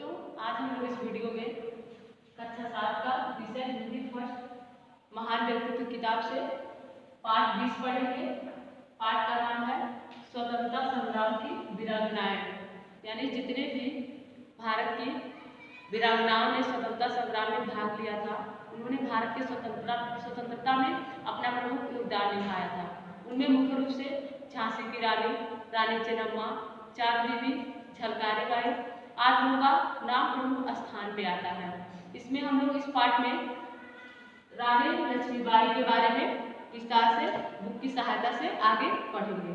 दोस्तों, आज हम लोग इस वीडियो में कक्षा 7 का विषय हिंदी फर्स्ट महान व्यक्तित्व किताब से पाठ 20 पढ़ेंगे। पाठ का नाम है स्वतंत्रता संग्राम की वीरांगनाएं। यानी जितने भी भारत की वीरांगनाओं ने स्वतंत्रता संग्राम में भाग लिया था, उन्होंने भारत की स्वतंत्रता में अपना प्रमुख योगदान निभाया था। उनमें मुख्य रूप से झांसी की रानी, रानी चेन्नम्मा, चार बीबी, झलकारी बाई आदि का नाम प्रमुख स्थान पे आता है। इसमें हम लोग इस पाठ में रानी लक्ष्मीबाई के बारे में विस्तार से बुक की सहायता से आगे पढ़ेंगे।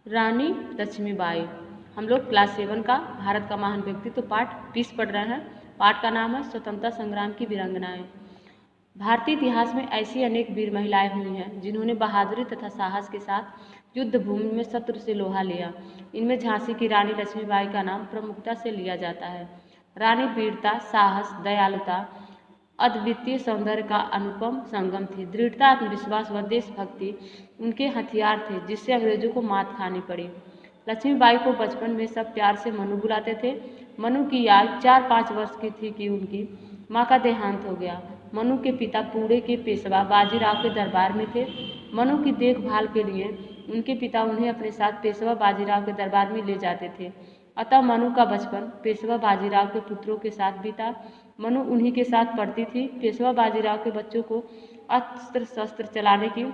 रानी लक्ष्मीबाई, हम लोग क्लास 7 का भारत का महान व्यक्तित्व पाठ 20 पढ़ रहे हैं। पाठ का नाम है स्वतंत्रता संग्राम की वीरांगनाएं। भारतीय इतिहास में ऐसी अनेक वीर महिलाएं हुई हैं जिन्होंने बहादुरी तथा साहस के साथ युद्ध भूमि में शत्रु से लोहा लिया। इनमें झांसी की रानी लक्ष्मीबाई का नाम प्रमुखता से लिया जाता है। रानी वीरता, साहस, दयालुता, अद्वितीय सौंदर्य का अनुपम संगम थी। दृढ़ता, आत्मविश्वास व देशभक्ति उनके हथियार थे जिससे अंग्रेजों को मात खानी पड़ी। लक्ष्मीबाई को बचपन में सब प्यार से मनु बुलाते थे। मनु की आयु 4-5 वर्ष की थी कि उनकी माँ का देहांत हो गया। मनु के पिता पुणे के पेशवा बाजीराव के दरबार में थे। मनु की देखभाल के लिए उनके पिता उन्हें अपने साथ पेशवा बाजीराव के दरबार में ले जाते थे। अतः मनु का बचपन पेशवा बाजीराव के पुत्रों के साथ बीता। मनु उन्हीं के साथ पढ़ती थी। पेशवा बाजीराव के बच्चों को अस्त्र शस्त्र चलाने की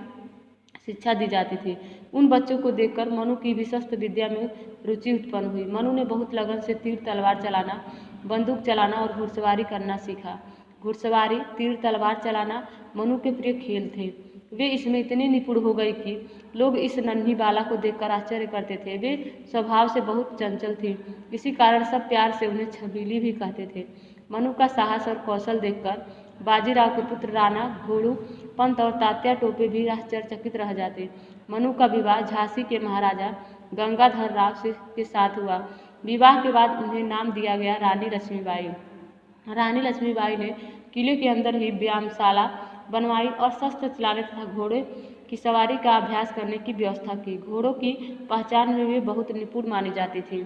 शिक्षा दी जाती थी। उन बच्चों को देखकर मनु की भी शस्त्र विद्या में रुचि उत्पन्न हुई। मनु ने बहुत लगन से तीर तलवार चलाना, बंदूक चलाना और घुड़सवारी करना सीखा। घुड़सवारी, तीर तलवार चलाना मनु के प्रिय खेल थे। वे इसमें इतने निपुण हो गए कि लोग इस नन्ही बाला को देखकर आश्चर्य करते थे। वे स्वभाव से बहुत चंचल थी, इसी कारण सब प्यार से उन्हें छबीली भी कहते थे। मनु का साहस और कौशल देखकर बाजीराव के पुत्र राणा घोड़ू पंत और तात्या टोपे भी आश्चर्यचकित रह जाते। मनु का विवाह झांसी के महाराजा गंगाधर राव के साथ हुआ। विवाह के बाद उन्हें नाम दिया गया रानी लक्ष्मीबाई। रानी लक्ष्मीबाई ने किले के अंदर ही व्यायामशाला बनवाई और शस्त्र चलाने तथा घोड़े की सवारी का अभ्यास करने की व्यवस्था की। घोड़ों की पहचान में वे बहुत निपुण मानी जाती थी।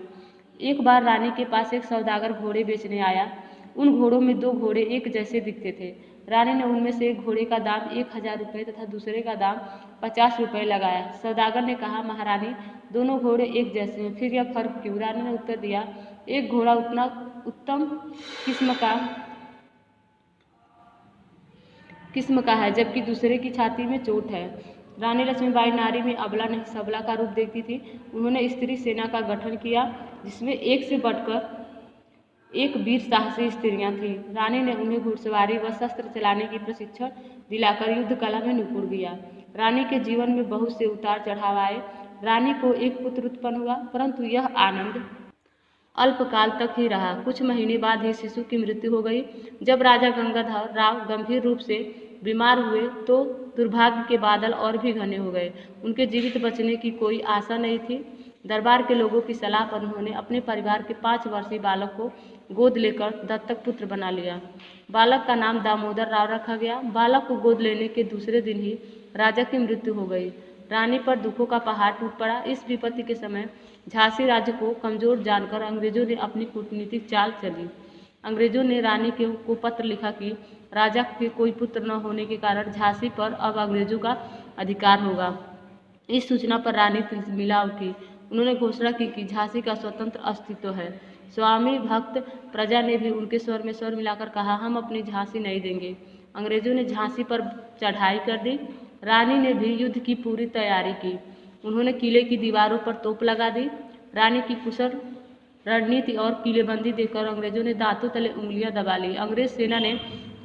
एक बार रानी के पास एक सौदागर घोड़े बेचने आया। उन घोड़ों में 2 घोड़े एक जैसे दिखते थे। रानी ने उनमें से एक घोड़े का दाम 1000 रुपये तथा दूसरे का दाम 50 रुपये लगाया। सौदागर ने कहा, महारानी, दोनों घोड़े एक जैसे हैं, फिर यह फर्क क्यों? रानी ने उत्तर दिया, एक घोड़ा उतना उत्तम किस्म का है जबकि दूसरे की छाती में चोट है। रानी लक्ष्मीबाई नारी में अबला नहीं सबला का रूप देखती थी। उन्होंने स्त्री सेना का गठन किया जिसमें एक से बढ़कर एक वीर साहसी स्त्रियां थीं। रानी ने उन्हें घुड़सवारी व शस्त्र चलाने की प्रशिक्षण दिलाकर युद्ध कला में निपुण किया। रानी के जीवन में बहुत से उतार चढ़ाव आए। रानी को एक पुत्र उत्पन्न हुआ, परंतु यह आनंद अल्पकाल तक ही रहा। कुछ महीने बाद ही शिशु की मृत्यु हो गई। जब राजा गंगाधर राव गंभीर रूप से बीमार हुए तो दुर्भाग्य के बादल और भी घने हो गए। उनके जीवित बचने की कोई आशा नहीं थी। दरबार के लोगों की सलाह पर उन्होंने अपने परिवार के 5 वर्षीय बालक को गोद लेकर दत्तक पुत्र बना लिया। बालक का नाम दामोदर राव रखा गया। बालक को गोद लेने के दूसरे दिन ही राजा की मृत्यु हो गई। रानी पर दुखों का पहाड़ टूट पड़ा। इस विपत्ति के समय झांसी राज्य को कमजोर जानकर अंग्रेजों ने अपनी कूटनीतिक चाल चली। अंग्रेजों ने रानी को पत्र लिखा कि राजा के कोई पुत्र न होने के कारण झांसी पर अब अंग्रेजों का अधिकार होगा। इस सूचना पर रानी तिलमिला उठी। उन्होंने घोषणा की कि झांसी का स्वतंत्र अस्तित्व है। स्वामी भक्त प्रजा ने भी उनके स्वर में स्वर मिलाकर कहा, हम अपनी झांसी नहीं देंगे। अंग्रेजों ने झांसी पर चढ़ाई कर दी। रानी ने भी युद्ध की पूरी तैयारी की। उन्होंने किले की दीवारों पर तोप लगा दी। रानी की कुशल रणनीति और किलेबंदी देखकर अंग्रेजों ने दांतों तले उंगलियां दबा ली। अंग्रेज सेना ने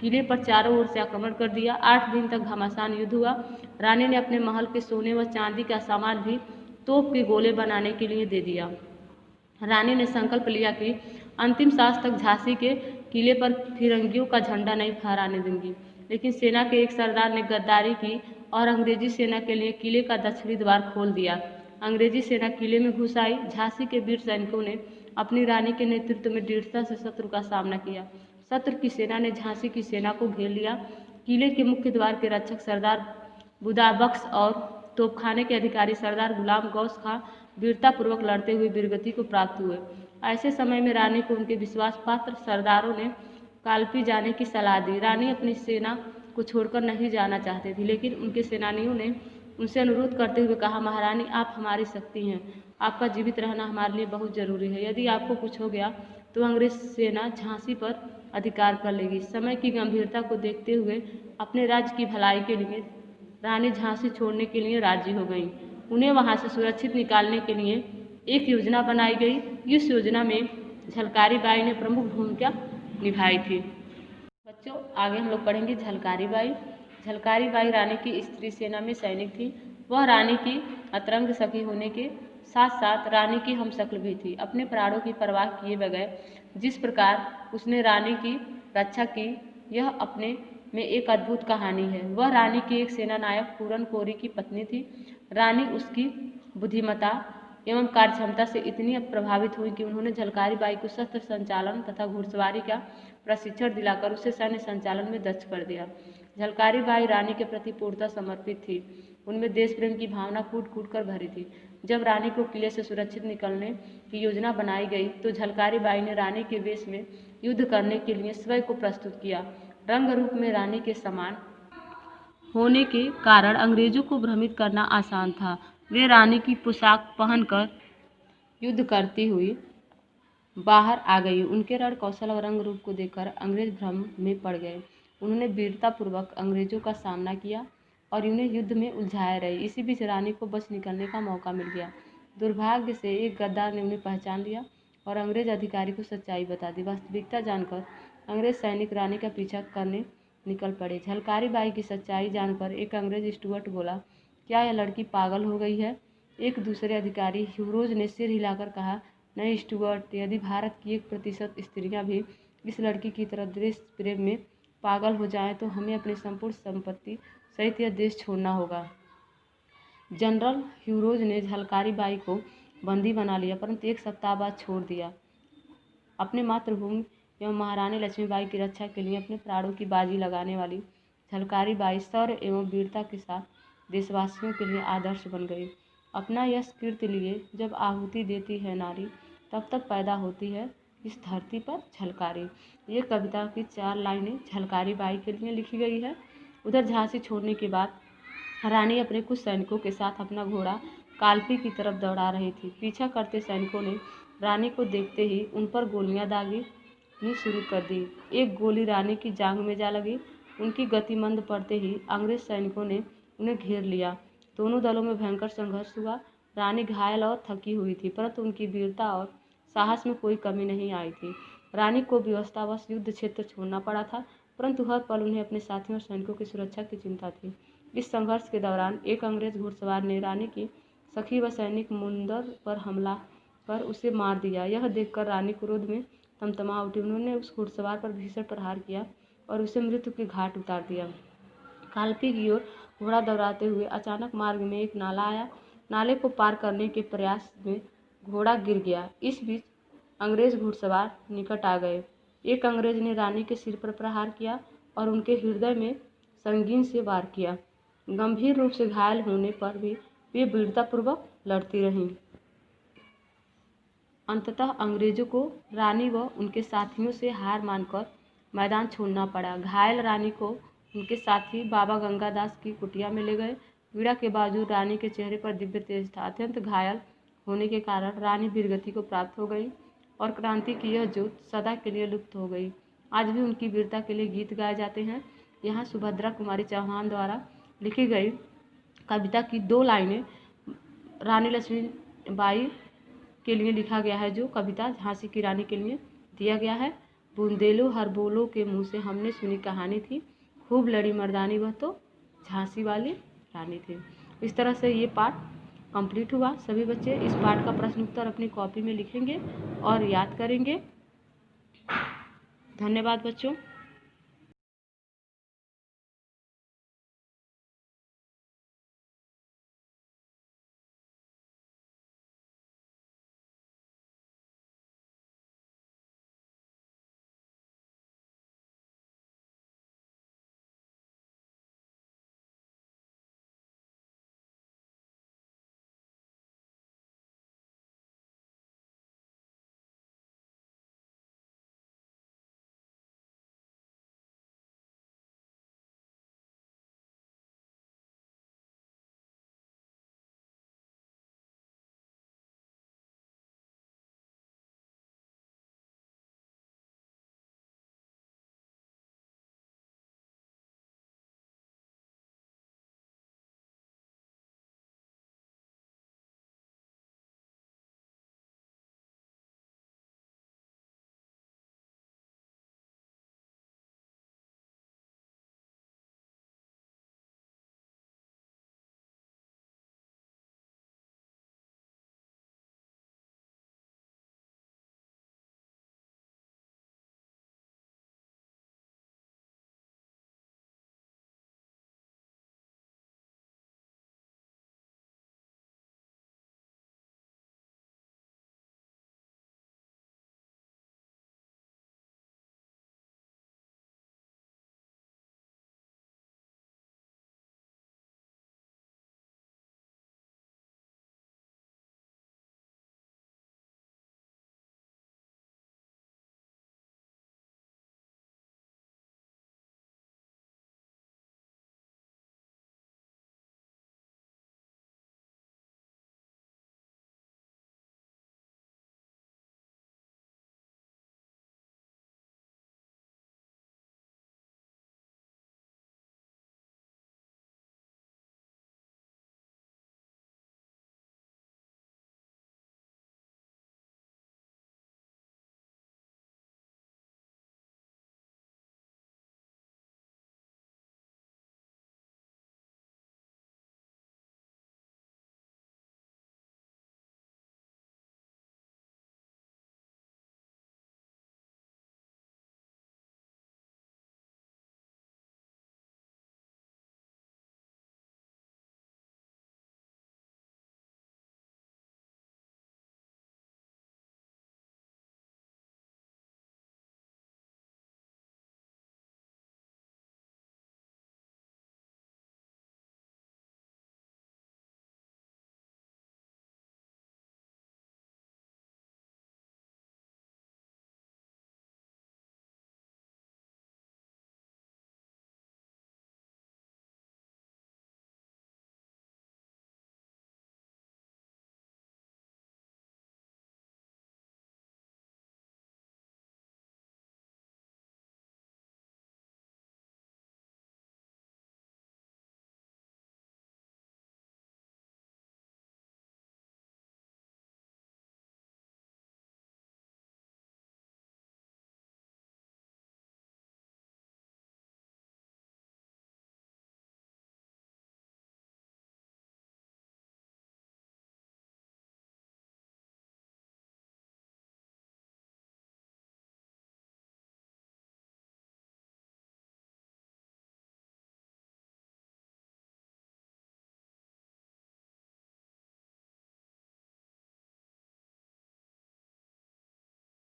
किले पर चारों ओर से आक्रमण कर दिया। 8 दिन तक घमासान युद्ध हुआ। रानी ने अपने महल के सोने व चांदी का सामान भी तोप के गोले बनाने के लिए दे दिया। रानी ने संकल्प लिया कि अंतिम सांस तक झांसी के किले पर फिरंगियों का झंडा नहीं फहराने देंगी। लेकिन सेना के एक सरदार ने गद्दारी की और अंग्रेजी सेना के लिए किले का दक्षिणी द्वार खोल दिया। अंग्रेजी सेना किले में घुस आई। झांसी के वीर सैनिकों ने अपनी रानी के नेतृत्व में दृढ़ता से शत्रु का सामना किया। शत्रु की सेना ने झांसी की सेना को घेर लिया। किले के मुख्य द्वार के रक्षक सरदार बुदाबख्श और तोपखाने के अधिकारी सरदार गुलाम गौस खां वीरतापूर्वक लड़ते हुए वीरगति को प्राप्त हुए। ऐसे समय में रानी को उनके विश्वास पात्र सरदारों ने कालपी जाने की सलाह दी। रानी अपनी सेना को छोड़कर नहीं जाना चाहती थी, लेकिन उनके सेनानियों ने उनसे अनुरोध करते हुए कहा, महारानी आप हमारी शक्ति हैं, आपका जीवित रहना हमारे लिए बहुत जरूरी है। यदि आपको कुछ हो गया तो अंग्रेज सेना झांसी पर अधिकार कर लेगी। समय की गंभीरता को देखते हुए अपने राज्य की भलाई के लिए रानी झांसी छोड़ने के लिए राजी हो गई। उन्हें वहां से सुरक्षित निकालने के लिए एक योजना बनाई गई। इस योजना में झलकारी बाई ने प्रमुख भूमिका निभाई थी। बच्चों आगे हम लोग पढ़ेंगे झलकारी बाई। झलकारी बाई रानी की स्त्री सेना में सैनिक थी। वह रानी की अतरंग सखी होने के साथ साथ रानी की हमशक्ल भी थी। अपने प्राणों की परवाह किए बगैर जिस प्रकार उसने रानी की रक्षा की, यह अपने में एक अद्भुत कहानी है। वह रानी की एक सेनानायक पूरन कोरी की पत्नी थी। रानी उसकी बुद्धिमत्ता एवं कार्यक्षमता से इतनी प्रभावित हुई कि उन्होंने झलकारी बाई को शस्त्र संचालन तथा घुड़सवारी का प्रशिक्षण दिलाकर उसे सैन्य संचालन में दक्ष कर दिया। झलकारी बाई रानी के प्रति पूर्णतः समर्पित थी। उनमें देश प्रेम की भावना कूट कूट कर भरी थी। जब रानी को किले से सुरक्षित निकलने की योजना बनाई गई तो झलकारी बाई ने रानी के वेश में युद्ध करने के लिए स्वयं को प्रस्तुत किया। रंग रूप में रानी के समान होने के कारण अंग्रेजों को भ्रमित करना आसान था। वे रानी की पोशाक पहनकर युद्ध करती हुई बाहर आ गई। उनके रण कौशल और रंग रूप को देखकर अंग्रेज भ्रम में पड़ गए। उन्होंने वीरतापूर्वक अंग्रेजों का सामना किया और उन्हें युद्ध में उलझाए रहे। इसी बीच रानी को बच निकलने का मौका मिल गया। दुर्भाग्य से एक गद्दार ने उन्हें पहचान लिया और अंग्रेज अधिकारी को सच्चाई बता दी। वास्तविकता जानकर अंग्रेज सैनिक रानी का पीछा करने निकल पड़े। झलकारी बाई की सच्चाई जानकर एक अंग्रेज स्टुअर्ट बोला, क्या यह लड़की पागल हो गई है? एक दूसरे अधिकारी ह्यूरोज ने सिर हिलाकर कहा, नहीं स्टुअर्ट, यदि भारत की 1% स्त्रियां भी इस लड़की की तरह देश प्रेम में पागल हो जाएं तो हमें अपनी संपूर्ण संपत्ति सहित यह देश छोड़ना होगा। जनरल ह्यूरोज ने झलकारी बाई को बंदी बना लिया, परंतु एक सप्ताह बाद छोड़ दिया। अपने मातृभूमि एवं महारानी लक्ष्मीबाई की रक्षा के लिए अपने प्राणों की बाजी लगाने वाली झलकारी बाई शौर्य एवं वीरता के साथ देशवासियों के लिए आदर्श बन गई। अपना यश कीर्ति लिए जब आहुति देती है नारी, तब तक पैदा होती है इस धरती पर झलकारी। ये कविता की 4 लाइनें झलकारी बाई के लिए लिखी गई है। उधर झांसी छोड़ने के बाद रानी अपने कुछ सैनिकों के साथ अपना घोड़ा कालपी की तरफ दौड़ा रही थी। पीछा करते सैनिकों ने रानी को देखते ही उन पर गोलियां दागनी शुरू कर दी। एक गोली रानी की जांघ में जा लगी। उनकी गति मंद पड़ते ही अंग्रेज सैनिकों ने उन्हें घेर लिया। दोनों दलों में भयंकर संघर्ष हुआ। रानी घायल और थकी हुई थी, परंतु उनकी वीरता और साहस में कोई कमी नहीं आई थी। रानी को विवशतावश युद्ध क्षेत्र छोड़ना पड़ा था, परंतु हर पल उन्हें अपने साथियों और सैनिकों की सुरक्षा की चिंता थी। इस संघर्ष के दौरान एक अंग्रेज घुड़सवार ने रानी की सखी व सैनिक मुंदर पर हमला कर उसे मार दिया। यह देखकर रानी क्रोध में तमतमा उठी। उन्होंने उस घुड़सवार पर भीषण प्रहार किया और उसे मृत्यु के घाट उतार दिया। कालपी की ओर घोड़ा दौड़ाते हुए अचानक मार्ग में एक नाला आया। नाले को पार करने के प्रयास में घोड़ा गिर गया। इस बीच अंग्रेज घुड़सवार निकट आ गए। एक अंग्रेज ने रानी के सिर पर प्रहार किया और उनके हृदय में संगीन से वार किया। गंभीर रूप से घायल होने पर भी वे वीरतापूर्वक लड़ती रहीं। अंततः अंग्रेजों को रानी व उनके साथियों से हार मानकर मैदान छोड़ना पड़ा। घायल रानी को उनके साथी बाबा गंगादास की कुटिया में ले गए। पीड़ा के बावजूद रानी के चेहरे पर दिव्य तेज था। अत्यंत घायल होने के कारण रानी वीरगति को प्राप्त हो गई और क्रांति की यह ज्योत सदा के लिए लुप्त हो गई। आज भी उनकी वीरता के लिए गीत गाए जाते हैं। यहाँ सुभद्रा कुमारी चौहान द्वारा लिखी गई कविता की 2 लाइनें रानी लक्ष्मीबाई के लिए लिखा गया है, जो कविता झांसी की रानी के लिए दिया गया है। बुंदेलो हर बोलो के मुँह से हमने सुनी कहानी थी, खूब लड़ी मर्दानी वह तो झांसी वाली रानी थी। इस तरह से ये पाठ कंप्लीट हुआ। सभी बच्चे इस पाठ का प्रश्न उत्तर अपनी कॉपी में लिखेंगे और याद करेंगे। धन्यवाद बच्चों।